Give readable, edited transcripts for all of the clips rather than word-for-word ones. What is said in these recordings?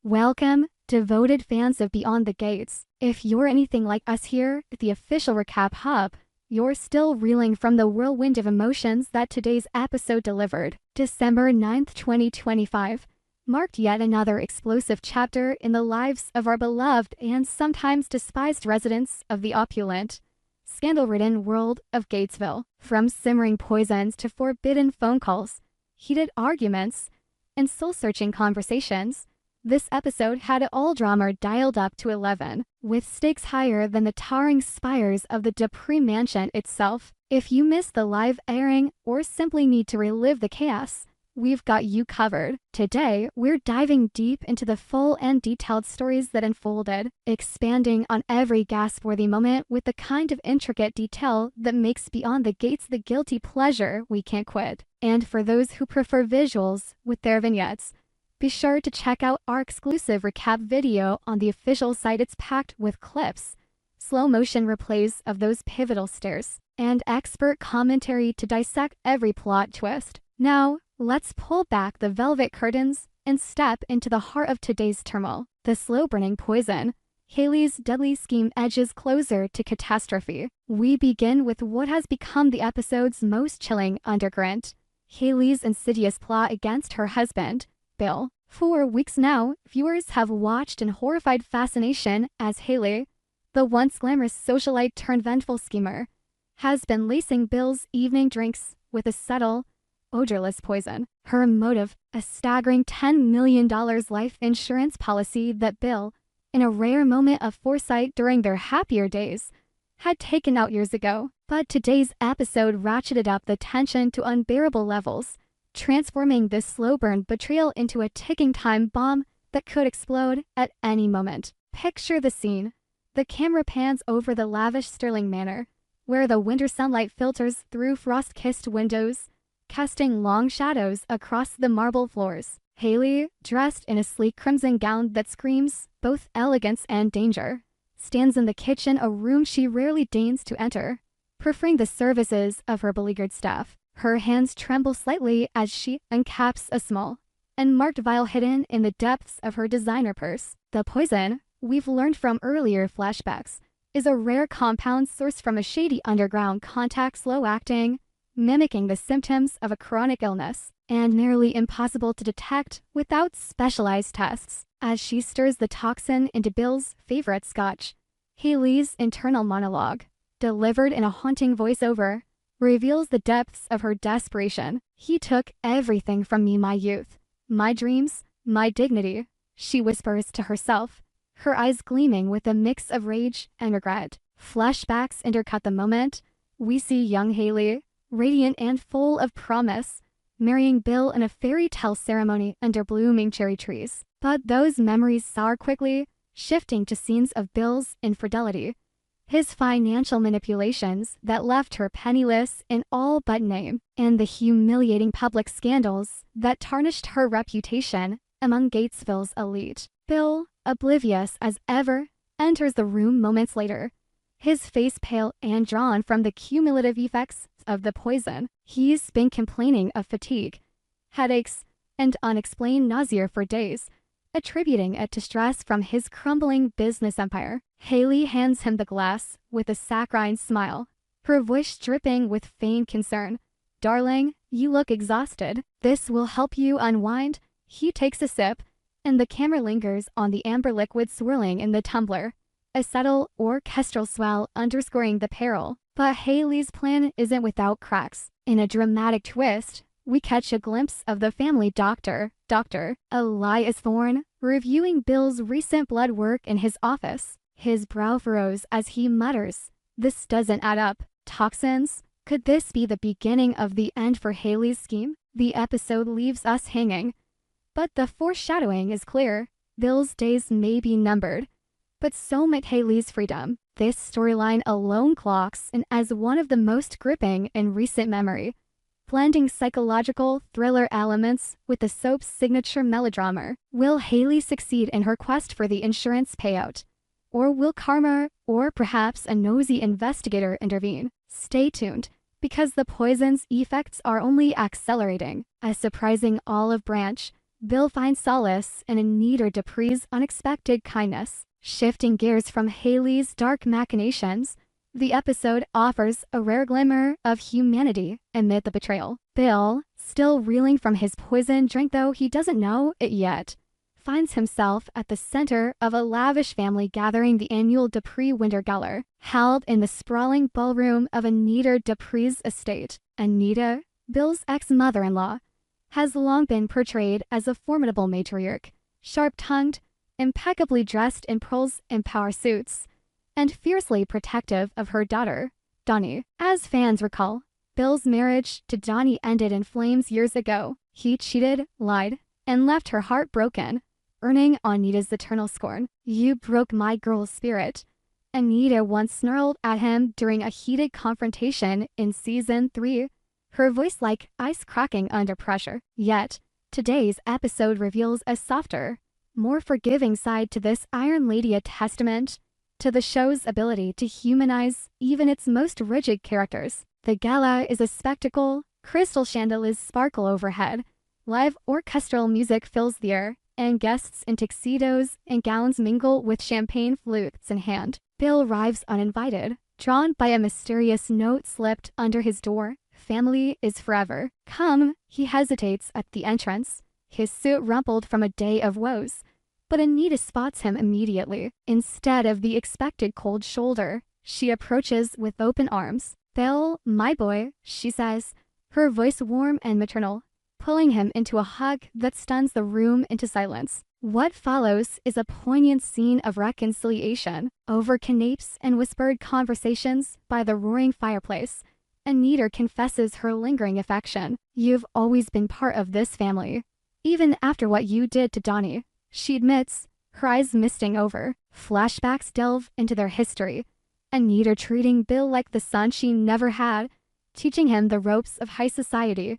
Welcome, devoted fans of Beyond the Gates. If you're anything like us here at the official recap hub, you're still reeling from the whirlwind of emotions that today's episode delivered. December 9th, 2025 marked yet another explosive chapter in the lives of our beloved and sometimes despised residents of the opulent, scandal-ridden world of Gatesville. From simmering poisons to forbidden phone calls, heated arguments, and soul-searching conversations, this episode had all drama dialed up to 11, with stakes higher than the towering spires of the Dupree mansion itself. If you missed the live airing or simply need to relive the chaos, we've got you covered. Today, we're diving deep into the full and detailed stories that unfolded, expanding on every gasp-worthy moment with the kind of intricate detail that makes Beyond the Gates the guilty pleasure we can't quit. And for those who prefer visuals with their vignettes, be sure to check out our exclusive recap video on the official site. It's packed with clips, slow-motion replays of those pivotal stares, and expert commentary to dissect every plot twist. Now, let's pull back the velvet curtains and step into the heart of today's turmoil. The slow-burning poison. Haley's deadly scheme edges closer to catastrophe. We begin with what has become the episode's most chilling undercurrent: Haley's insidious plot against her husband, Bill. For weeks now, viewers have watched in horrified fascination as Haley, the once glamorous socialite turned vengeful schemer, has been lacing Bill's evening drinks with a subtle, odorless poison. Her motive, a staggering $10 million life insurance policy that Bill, in a rare moment of foresight during their happier days, had taken out years ago. But today's episode ratcheted up the tension to unbearable levels, transforming this slow-burn betrayal into a ticking time bomb that could explode at any moment. Picture the scene. The camera pans over the lavish Sterling Manor, where the winter sunlight filters through frost-kissed windows, casting long shadows across the marble floors. Haley, dressed in a sleek crimson gown that screams both elegance and danger, stands in the kitchen, a room she rarely deigns to enter, preferring the services of her beleaguered staff. Her hands tremble slightly as she uncaps a small, unmarked vial hidden in the depths of her designer purse. The poison, we've learned from earlier flashbacks, is a rare compound sourced from a shady underground contact, slow-acting, mimicking the symptoms of a chronic illness, and nearly impossible to detect without specialized tests. As she stirs the toxin into Bill's favorite scotch, Haley's internal monologue, delivered in a haunting voiceover, reveals the depths of her desperation. "He took everything from me, my youth, my dreams, my dignity," she whispers to herself, her eyes gleaming with a mix of rage and regret. Flashbacks intercut the moment. We see young Haley, radiant and full of promise, marrying Bill in a fairy tale ceremony under blooming cherry trees. But those memories sour quickly, shifting to scenes of Bill's infidelity, his financial manipulations that left her penniless in all but name, and the humiliating public scandals that tarnished her reputation among Gatesville's elite. Bill, oblivious as ever, enters the room moments later, his face pale and drawn from the cumulative effects of the poison. He's been complaining of fatigue, headaches, and unexplained nausea for days, attributing it to stress from his crumbling business empire. Haley hands him the glass with a saccharine smile, her voice dripping with feigned concern. "Darling, you look exhausted. This will help you unwind." He takes a sip, and the camera lingers on the amber liquid swirling in the tumbler, a subtle orchestral swell underscoring the peril. But Haley's plan isn't without cracks. In a dramatic twist, we catch a glimpse of the family doctor, Dr. Elias Thorne, reviewing Bill's recent blood work in his office. His brow furrows as he mutters, "This doesn't add up. Toxins? Could this be the beginning of the end for Haley's scheme?" The episode leaves us hanging, but the foreshadowing is clear. Bill's days may be numbered, but so might Haley's freedom. This storyline alone clocks in as one of the most gripping in recent memory, blending psychological thriller elements with the soap's signature melodrama. Will Haley succeed in her quest for the insurance payout? Or will karma, or perhaps a nosy investigator, intervene? Stay tuned, because the poison's effects are only accelerating. A surprising olive branch, Bill finds solace in Anita Dupree's unexpected kindness. Shifting gears from Haley's dark machinations, the episode offers a rare glimmer of humanity amid the betrayal. Bill, still reeling from his poison drink though he doesn't know it yet, finds himself at the center of a lavish family gathering, the annual Dupree Winter Gala, held in the sprawling ballroom of Anita Dupree's estate. Anita, Bill's ex-mother-in-law, has long been portrayed as a formidable matriarch, sharp-tongued, impeccably dressed in pearls and power suits, and fiercely protective of her daughter, Donnie. As fans recall, Bill's marriage to Donnie ended in flames years ago. He cheated, lied, and left her heartbroken, earning Anita's eternal scorn. "You broke my girl's spirit," Anita once snarled at him during a heated confrontation in season 3, her voice like ice cracking under pressure. Yet, today's episode reveals a softer, more forgiving side to this Iron Lady, a testament to the show's ability to humanize even its most rigid characters. The gala is a spectacle, crystal chandeliers sparkle overhead, live orchestral music fills the air, and guests in tuxedos and gowns mingle with champagne flutes in hand. Bill arrives uninvited, drawn by a mysterious note slipped under his door. "Family is forever. Come." He hesitates at the entrance, his suit rumpled from a day of woes, but Anita spots him immediately. Instead of the expected cold shoulder, she approaches with open arms. "Bill, my boy," she says, her voice warm and maternal, pulling him into a hug that stuns the room into silence. What follows is a poignant scene of reconciliation. Over canapes and whispered conversations by the roaring fireplace, Anita confesses her lingering affection. "You've always been part of this family, even after what you did to Donnie," she admits, her eyes misting over. Flashbacks delve into their history, Anita treating Bill like the son she never had, teaching him the ropes of high society,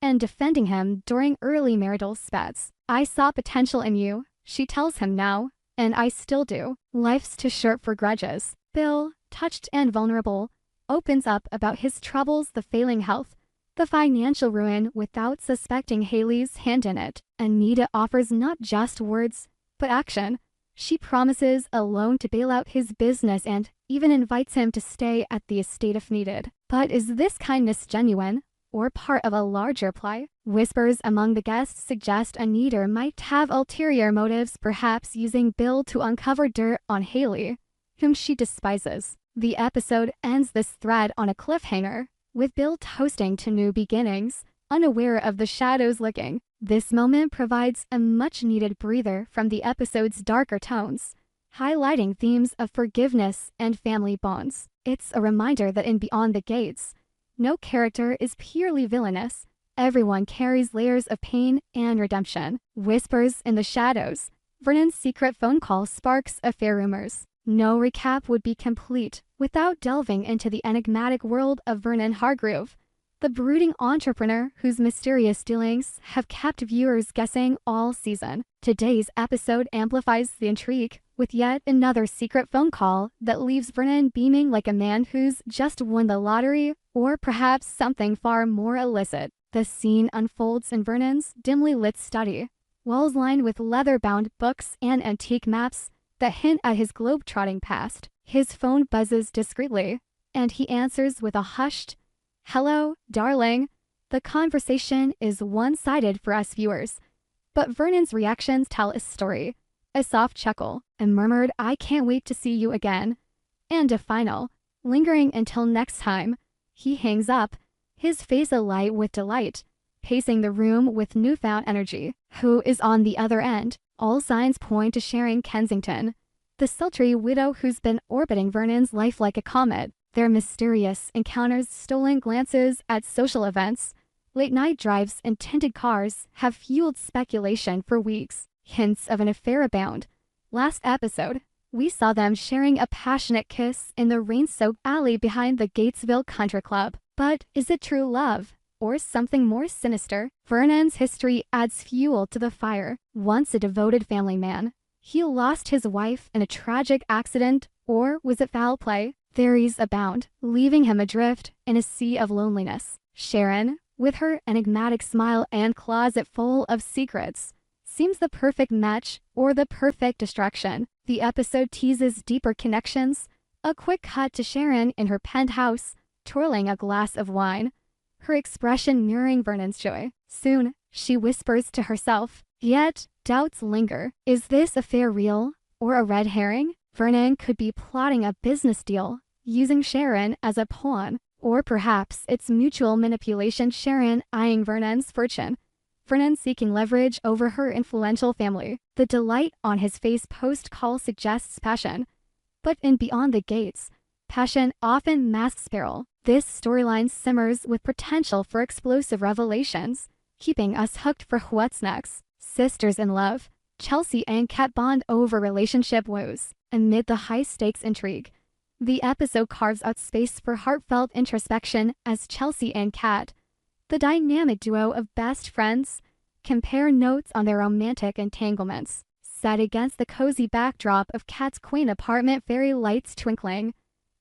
and defending him during early marital spats. "I saw potential in you," she tells him now, "and I still do." Life's too short for grudges. Bill, touched and vulnerable, opens up about his troubles, the failing health, the financial ruin, without suspecting Haley's hand in it. Anita offers not just words, but action. She promises a loan to bail out his business and even invites him to stay at the estate if needed. But is this kindness genuine, or part of a larger plot? Whispers among the guests suggest Anita might have ulterior motives, perhaps using Bill to uncover dirt on Haley, whom she despises. The episode ends this thread on a cliffhanger, with Bill toasting to new beginnings, unaware of the shadows lurking. This moment provides a much-needed breather from the episode's darker tones, highlighting themes of forgiveness and family bonds. It's a reminder that in Beyond the Gates, no character is purely villainous. Everyone carries layers of pain and redemption. Whispers in the shadows. Vernon's secret phone call sparks affair rumors. No recap would be complete without delving into the enigmatic world of Vernon Hargrove, the brooding entrepreneur whose mysterious dealings have kept viewers guessing all season. Today's episode amplifies the intrigue with yet another secret phone call that leaves Vernon beaming like a man who's just won the lottery, or perhaps something far more illicit. The scene unfolds in Vernon's dimly lit study, walls lined with leather-bound books and antique maps that hint at his globe-trotting past. His phone buzzes discreetly, and he answers with a hushed, "Hello, darling." The conversation is one-sided for us viewers, but Vernon's reactions tell a story. A soft chuckle, a murmured "I can't wait to see you again," and a final, lingering until next time. He hangs up, his face alight with delight, pacing the room with newfound energy. Who is on the other end? All signs point to Sharon Kensington, the sultry widow who's been orbiting Vernon's life like a comet. Their mysterious encounters, stolen glances at social events, late-night drives and tinted cars have fueled speculation for weeks. Hints of an affair abound. Last episode, we saw them sharing a passionate kiss in the rain-soaked alley behind the Gatesville Country Club. But is it true love, or something more sinister? Vernon's history adds fuel to the fire. Once a devoted family man, he lost his wife in a tragic accident, or was it foul play? Theories abound, leaving him adrift in a sea of loneliness. Sharon, with her enigmatic smile and closet full of secrets, seems the perfect match or the perfect distraction. The episode teases deeper connections. A quick cut to Sharon in her penthouse, twirling a glass of wine, her expression mirroring Vernon's joy. Soon, she whispers to herself, yet doubts linger. Is this affair real or a red herring? Vernon could be plotting a business deal, using Sharon as a pawn, or perhaps it's mutual manipulation, Sharon eyeing Vernon's fortune, Vernon seeking leverage over her influential family. The delight on his face post-call suggests passion, but in Beyond the Gates, passion often masks peril. This storyline simmers with potential for explosive revelations, keeping us hooked for what's next. Sisters in love, Chelsea and Kat bond over relationship woes. Amid the high-stakes intrigue, the episode carves out space for heartfelt introspection as Chelsea and Kat, the dynamic duo of best friends, compare notes on their romantic entanglements. Set against the cozy backdrop of Kat's quaint apartment, fairy lights twinkling,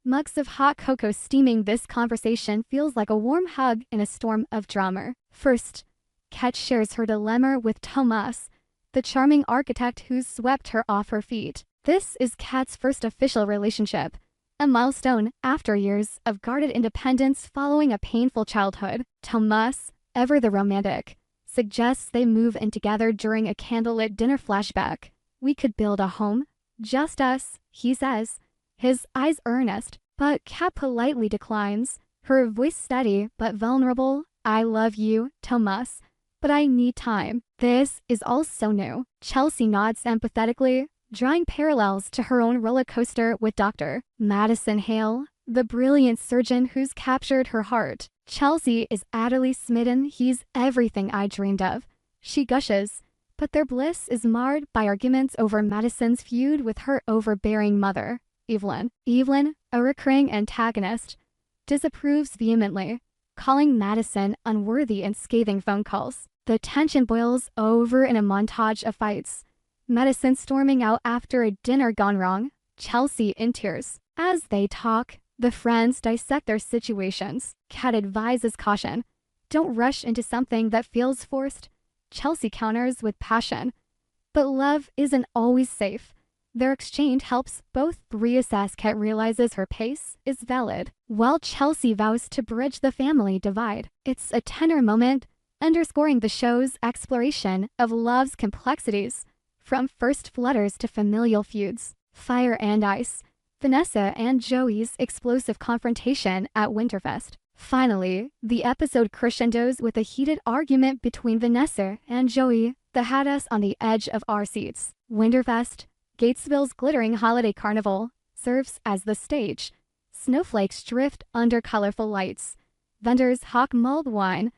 mugs of hot cocoa steaming, this conversation feels like a warm hug in a storm of drama. First, Kat shares her dilemma with Thomas, the charming architect who's swept her off her feet. This is Kat's first official relationship, a milestone after years of guarded independence following a painful childhood. Thomas, ever the romantic, suggests they move in together during a candlelit dinner flashback. We could build a home, just us, he says, his eyes earnest, but Kat politely declines, her voice steady but vulnerable. I love you, Thomas, but I need time. This is all so new. Chelsea nods empathetically, drawing parallels to her own roller coaster with Dr. Madison Hale, the brilliant surgeon who's captured her heart. Chelsea is utterly smitten. He's everything I dreamed of, she gushes, but their bliss is marred by arguments over Madison's feud with her overbearing mother, Evelyn. Evelyn, a recurring antagonist, disapproves vehemently, calling Madison unworthy in scathing phone calls. The tension boils over in a montage of fights, Madison storming out after a dinner gone wrong, Chelsea in tears. As they talk, the friends dissect their situations. Kat advises caution. Don't rush into something that feels forced. Chelsea counters with passion. But love isn't always safe. Their exchange helps both reassess. Kat realizes her pace is valid, while Chelsea vows to bridge the family divide. It's a tender moment, underscoring the show's exploration of love's complexities, from first flutters to familial feuds. Fire and Ice, Vanessa and Joey's explosive confrontation at Winterfest. Finally, the episode crescendos with a heated argument between Vanessa and Joey that had us on the edge of our seats. Winterfest, Gatesville's glittering holiday carnival, serves as the stage. Snowflakes drift under colorful lights. Vendors hawk mulled wine,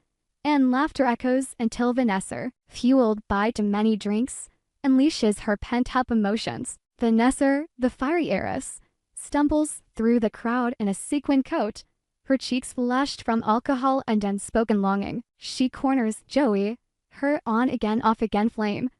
and laughter echoes until Vanessa, fueled by too many drinks, unleashes her pent-up emotions. Vanessa, the fiery heiress, stumbles through the crowd in a sequin coat, her cheeks flushed from alcohol and unspoken longing. She corners Joey, her on-again, off-again flame,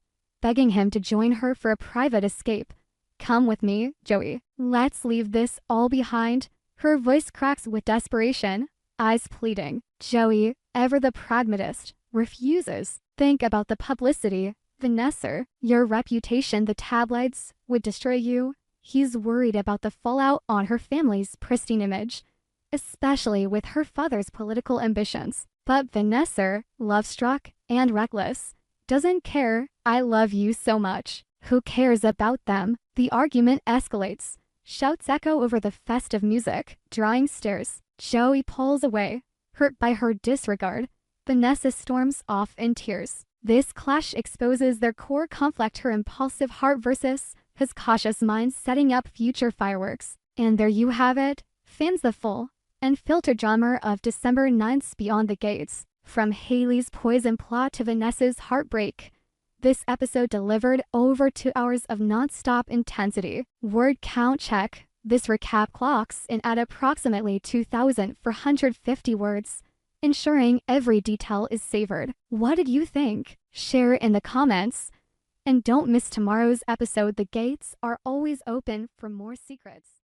begging him to join her for a private escape. Come with me, Joey. Let's leave this all behind. Her voice cracks with desperation, eyes pleading. Joey, ever the pragmatist, refuses. Think about the publicity. Vanessa, your reputation, the tabloids, would destroy you. He's worried about the fallout on her family's pristine image, especially with her father's political ambitions. But Vanessa, love-struck and reckless, doesn't care. I love you so much. Who cares about them? The argument escalates. Shouts echo over the festive music, drawing stares. Joey pulls away, hurt by her disregard. Vanessa storms off in tears. This clash exposes their core conflict, her impulsive heart versus his cautious mind, setting up future fireworks. And there you have it, fans, the full and filtered drama of December 9th's Beyond the Gates. From Haley's poison plot to Vanessa's heartbreak, this episode delivered over 2 hours of non-stop intensity. Word count check. This recap clocks in at approximately 2,450 words, ensuring every detail is savored. What did you think? Share in the comments. And don't miss tomorrow's episode. The gates are always open for more secrets.